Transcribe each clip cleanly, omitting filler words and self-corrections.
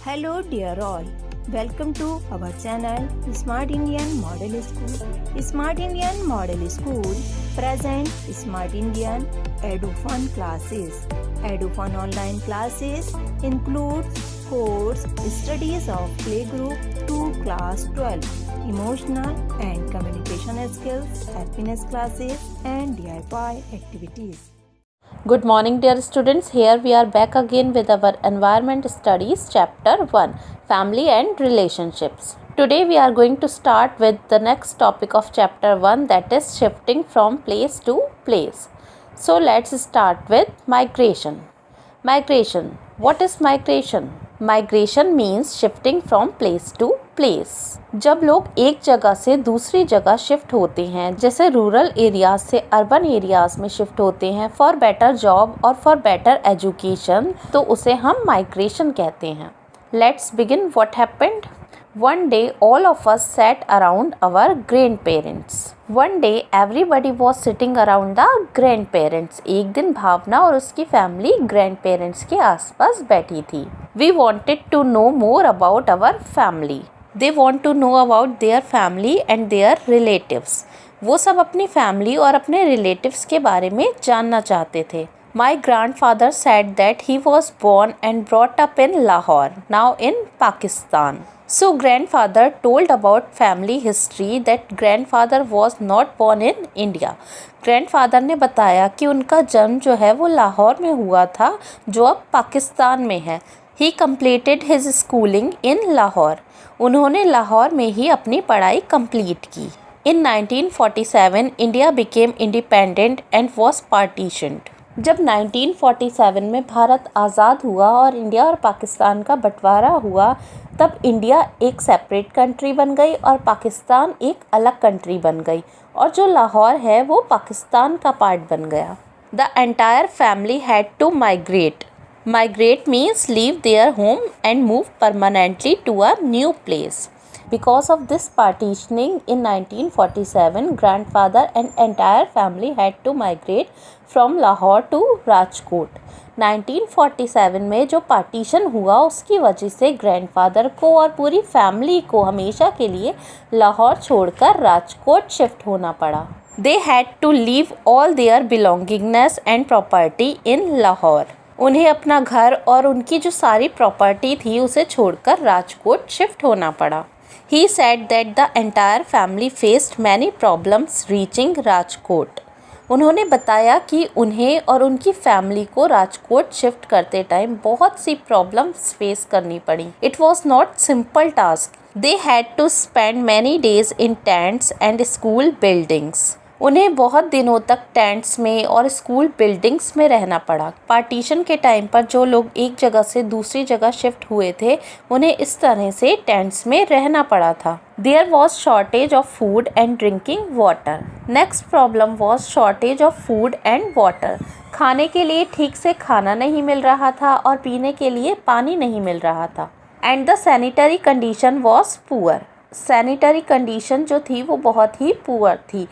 Hello dear all, welcome to our channel Smart Indian Model School. Smart Indian Model School present Smart Indian EduFun classes. EduFun online classes includes course studies of playgroup to class 12, emotional and communication skills, happiness classes and DIY activities. Good morning dear students, here we are back again with our environment studies chapter 1, family and relationships. Today we are going to start with the next topic of chapter 1, that is shifting from place to place. So let's start with migration. Migration. What is migration? Migration means shifting from place to place. जब लोग एक जगह से दूसरी जगह shift होते हैं, जैसे रूरल एरियाज से अर्बन एरियाज में शिफ्ट होते हैं फॉर बेटर जॉब और फॉर बेटर एजुकेशन, तो उसे हम माइग्रेशन कहते हैं. Let's begin. What happened? One day all of us sat around our grandparents. One day everybody was sitting around the grandparents. एक दिन भावना और उसकी फैमिली grandparents के आसपास बैठी थी. We wanted to know more about our family. They want to know about their family and their relatives. वो सब अपनी फैमिली और अपने रिलेटिव्स के बारे में जानना चाहते थे. My grandfather said that he was born and brought up in Lahore, now in Pakistan. So grandfather told about family history that grandfather was not born in India. Grandfather ने बताया कि उनका जन्म जो है वो लाहौर में हुआ था, जो अब पाकिस्तान में है. He completed his schooling in Lahore. उन्होंने लाहौर में ही अपनी पढ़ाई कंप्लीट की. In 1947 India became independent and was partitioned. जब 1947 में भारत आज़ाद हुआ और इंडिया और पाकिस्तान का बंटवारा हुआ, तब इंडिया एक सेपरेट कंट्री बन गई और पाकिस्तान एक अलग कंट्री बन गई, और जो लाहौर है वो पाकिस्तान का पार्ट बन गया. The entire family had to migrate. Migrate means leave their home and move permanently to a new place. Because of this partitioning in 1947, grandfather and entire family had to migrate from Lahore to Rajkot. 1947 में जो partition हुआ उसकी वजह से grandfather को और पूरी family को हमेशा के लिए लाहौर छोड़कर राजकोट शिफ्ट होना पड़ा. They had to leave all their belongingness and property in Lahore. उन्हें अपना घर और उनकी जो सारी प्रॉपर्टी थी उसे छोड़कर राजकोट शिफ्ट होना पड़ा. He said that the entire family faced many problems reaching Rajkot. उन्होंने बताया कि उन्हें और उनकी फैमिली को राजकोट शिफ्ट करते टाइम बहुत सी प्रॉब्लम्स फेस करनी पड़ी. It was not simple task. They had to spend many days in tents and school buildings. उन्हें बहुत दिनों तक टेंट्स में और स्कूल बिल्डिंग्स में रहना पड़ा. पार्टीशन के टाइम पर जो लोग एक जगह से दूसरी जगह शिफ्ट हुए थे, उन्हें इस तरह से टेंट्स में रहना पड़ा था. There was shortage of food and drinking water. Next problem was shortage of food and water. खाने के लिए ठीक से खाना नहीं मिल रहा था और पीने के लिए पानी नहीं मिल रहा था. And the sanitary condition was poor. Sanitary condition जो थी वो बहुत ही पुअर थी.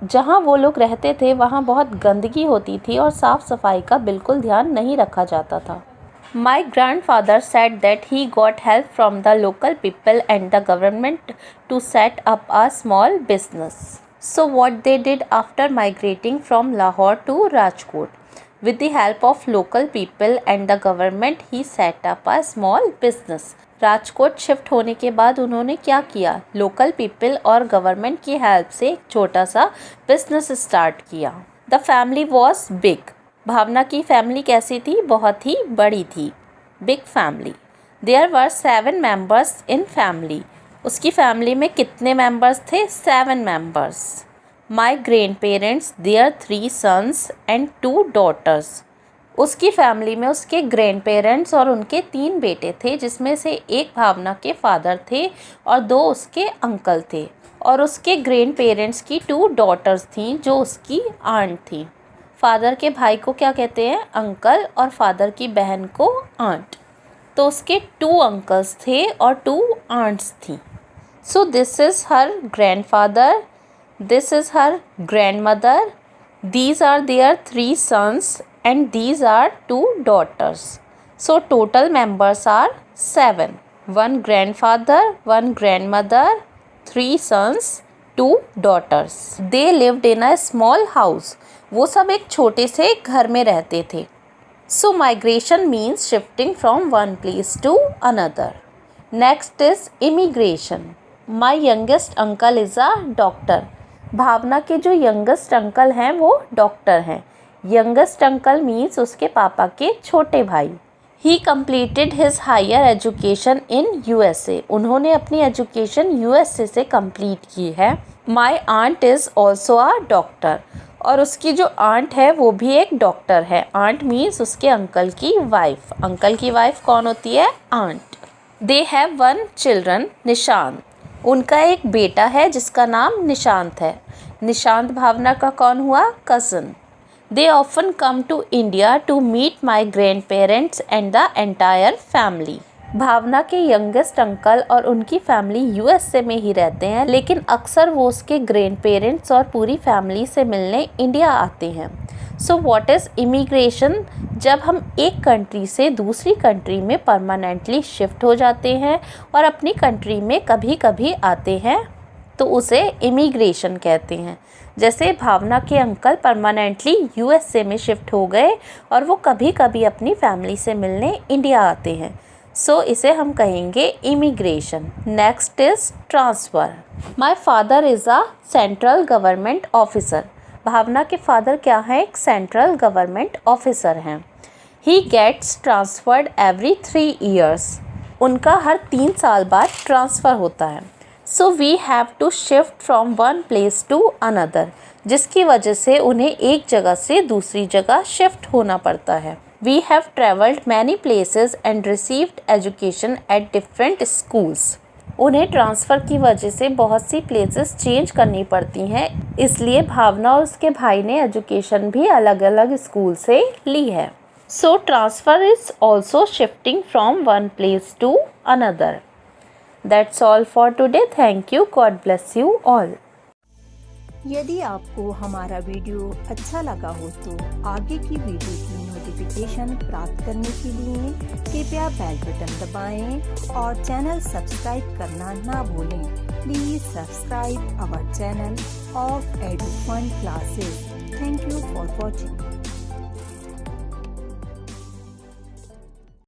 जहाँ वो लोग रहते थे वहाँ बहुत गंदगी होती थी और साफ़ सफाई का बिल्कुल ध्यान नहीं रखा जाता था. My grandfather said that he got help from the local people and the government to set up a small business. So what they did after migrating from Lahore to Rajkot? With the help of local people and the government, he set up a small business. Rajkot shift होने के बाद उन्होंने क्या किया? Local people और government की help से एक छोटा सा बिजनेस स्टार्ट किया. The family was big. Bhavna की फैमिली कैसी थी? बहुत ही बड़ी थी. Big family. There were 7 members in family. उसकी फैमिली में कितने मेंबर्स थे? 7 members. My grandparents, there 3 sons and 2 daughters. उसकी फैमिली में उसके ग्रैंड पेरेंट्स और उनके 3 बेटे थे, जिसमें से एक भावना के फादर थे और 2 उसके अंकल थे, और उसके ग्रैंड पेरेंट्स की 2 डॉटर्स थीं जो उसकी आंट थी. फादर के भाई को क्या कहते हैं? अंकल, और फादर की बहन को आंट. तो उसके 2 अंकल्स थे और 2 आंट्स थी. So this is her grandfather, this is her grandmother, these are their 3 sons and these are 2 daughters. So total members are 7. 1 grandfather, 1 grandmother, 3 sons, 2 daughters. They lived in a small house. वो सब एक छोटे से घर में रहते थे. So migration means shifting from one place to another. Next is immigration. My youngest uncle is a doctor. भावना के जो यंगेस्ट अंकल हैं वो डॉक्टर हैं. यंगेस्ट अंकल मीन्स उसके पापा के छोटे भाई. He completed his higher education in USA. उन्होंने अपनी एजुकेशन USA से कंप्लीट की है. My aunt is also a doctor. और उसकी जो आंट है वो भी एक डॉक्टर है. आंट मीन्स उसके अंकल की वाइफ. अंकल की वाइफ कौन होती है? Aunt. They have 1 children, Nishant. उनका एक बेटा है जिसका नाम निशांत है. निशांत भावना का कौन हुआ? Cousin. They often come to India to meet my grandparents and the entire family. Bhavna के यंगेस्ट अंकल और उनकी फैमिली USA में ही रहते हैं, लेकिन अक्सर वो उसके ग्रैंड पेरेंट्स और पूरी फैमिली से मिलने इंडिया आते हैं. So what is immigration? जब हम एक कंट्री से दूसरी कंट्री में परमानेंटली शिफ्ट हो जाते हैं और अपनी कंट्री में कभी कभी आते हैं तो उसे इमिग्रेशन कहते हैं. जैसे भावना के अंकल परमानेंटली USA में शिफ्ट हो गए और वो कभी कभी अपनी फैमिली से मिलने इंडिया आते हैं. सो इसे हम कहेंगे immigration. Next is transfer. My father is a central government officer. Bhavna के फादर क्या हैं? एक सेंट्रल गवर्नमेंट ऑफिसर हैं. He gets transferred every 3 years. उनका हर 3 साल बाद ट्रांसफ़र होता है. So we have to shift from one place to another. जिसकी वजह से उन्हें एक जगह से दूसरी जगह शिफ्ट होना पड़ता है. We have travelled many places and received education at different schools. उन्हें ट्रांसफ़र की वजह से बहुत सी प्लेसेस चेंज करनी पड़ती हैं, इसलिए भावना और उसके भाई ने एजुकेशन भी अलग अलग स्कूल से ली है. So transfer is also shifting from one place to another. That's all for today. Thank you. God bless you all. यदि आपको हमारा वीडियो अच्छा लगा हो तो आगे की वीडियो की नोटिफिकेशन प्राप्त करने के लिए कृपया बेल बटन दबाएं और चैनल सब्सक्राइब करना ना भूलें. Please subscribe our channel of Edufun classes. Thank you for watching.